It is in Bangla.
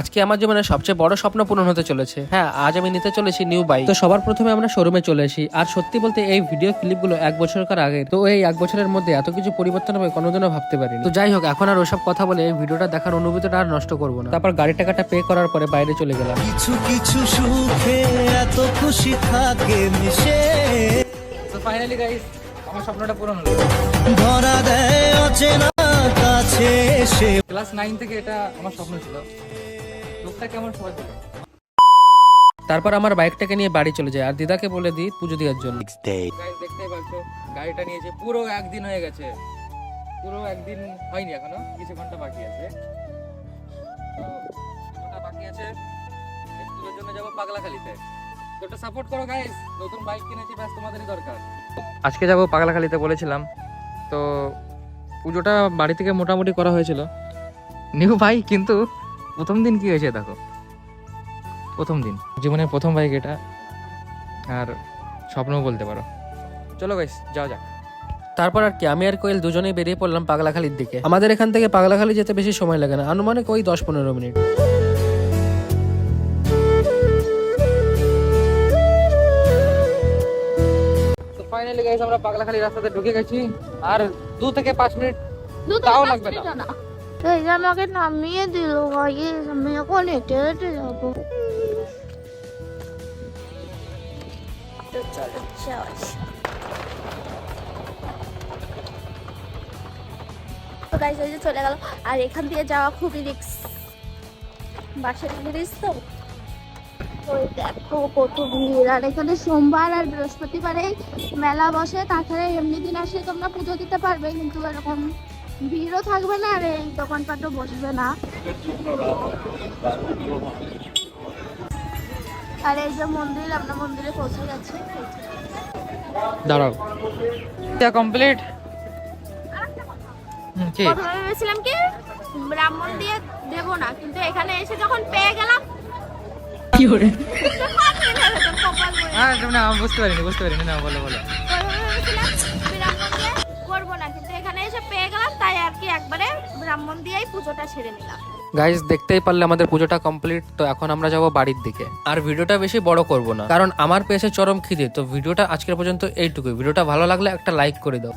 আজকে আমার জীবনের সবচেয়ে বড় স্বপ্ন পূরণ হতে চলেছে। হ্যাঁ, আজ আমি নিতে চলেছি নিউ বাইক। তো সবার প্রথমে আমরা শোরুমে চলে আসি। আর সত্যি বলতে এই ভিডিও ক্লিপগুলো 1 বছরকার আগের। তো এই 1 বছরের মধ্যে এত কিছু পরিবর্তন হবে কোনোদিনও ভাবতে পারিনি। তো যাই হোক, এখন আর ওসব কথা বলে এই ভিডিওটা দেখার অনুভূতিটা আর নষ্ট করবো না। তারপর গাড়ি টাকাটা পে করার পরে বাইরে চলে গেলাম। কিছু কিছু সুখে এত খুশি থাকে মিশে। তো ফাইনালি গাইস আমার স্বপ্নটা পূরণ হলো। ধরা দেয় অচেনা কাছে এসে। ক্লাস 9 থেকে এটা আমার স্বপ্ন ছিল। লোকটা কেমন সবাই বলে। তারপর আমার বাইকটাকে নিয়ে বাড়ি চলে যায় আর দিদাকে বলে দিই পুজো দেওয়ার জন্য। গাইস দেখতেই পাচ্ছো গাড়িটা নিয়েছে পুরো একদিন হয়ে গেছে। পুরো একদিন হয়নি, এখনো কিছু ঘন্টা বাকি আছে। তো ওটা বাকি আছে, এই পুজোর জন্য যাবো পাগলাখালিতে। তো ওটা সাপোর্ট করো গাইস, নতুন বাইক কিনেছি, ব্যাস তোমাদেরই দরকার। আজকে যাবো পাগলাখালিতে বলেছিলাম। তো পুজোটা বাড়ি থেকে মোটামুটি করা হয়েছিল নিউ বাইক, কিন্তু প্রথম দিন কি হয়েছে দেখো। প্রথম দিন জীবনের প্রথম বাইক এটা, আর স্বপ্নও বলতে পারো। চলো গাইস যাওয়া যাক। তারপর আর কি, আমি আর কোয়েল দুজনেই বেরিয়ে পড়লাম পাগলাখালির দিকে। আমাদের এখান থেকে পাগলাখালি যেতে বেশি সময় লাগে না, আনুমানিক ওই 10-15 মিনিট। তো ফাইনালি গাইস আমরা পাগলাখালি রাস্তাতে ঢুকে গেছি, আর 2 থেকে 5 মিনিট তাও লাগবে না। এই যে আমাকে নামিয়ে দিল ভাই, আমি এখন হেঁটে হেঁটে যাবো। তো চলো যাওয়া যাক। তো গাইস এই যে চলে গেল, আর এখান থেকে যাওয়া খুবই রিস্ক, বাসের ব্রিজ তো। ওই দেখো কত ভিড়, আর এখানে সোমবার আর বৃহস্পতিবারে মেলা বসে, তাছাড়া এমনি দিন আসলে তোমরা পুজো দিতে পারবে, কিন্তু এরকম ভিড়ও থাকবে না আর এই দোকানপাটও বসবে না। আর এই যে মন্দির, আমরা মন্দিরে পৌঁছে গেছি। দাঁড়াও, এটা কমপ্লিট। কি প্রথমে ভেবেছিলাম কি ব্রাহ্মণ দিয়ে দেবো না, কিন্তু এখানে এসে যখন পেয়ে গেলাম কি করে? কপাল বলে। হ্যাঁ তুমি না, আমি বুঝতে পারিনি না, বলো বলো। প্রথমে ভেবেছিলাম ব্রাহ্মণ দিয়ে করবো না, কিন্তু এখানে এসে পেয়ে গেলাম, তাই আর কি একবারে ব্রাহ্মণ দিয়েই পুজোটা সেরে নিলাম। গাইস দেখতেই পারলে আমাদের পুজোটা কমপ্লিট। তো এখন আমরা যাব বাড়ির দিকে। আর ভিডিওটা বেশি বড় করব না, কারণ আমার পেয়েছে চরম খিদে। তো ভিডিওটা আজকের পর্যন্ত এইটুকুই। ভিডিওটা ভালো লাগলে একটা লাইক করে দাও।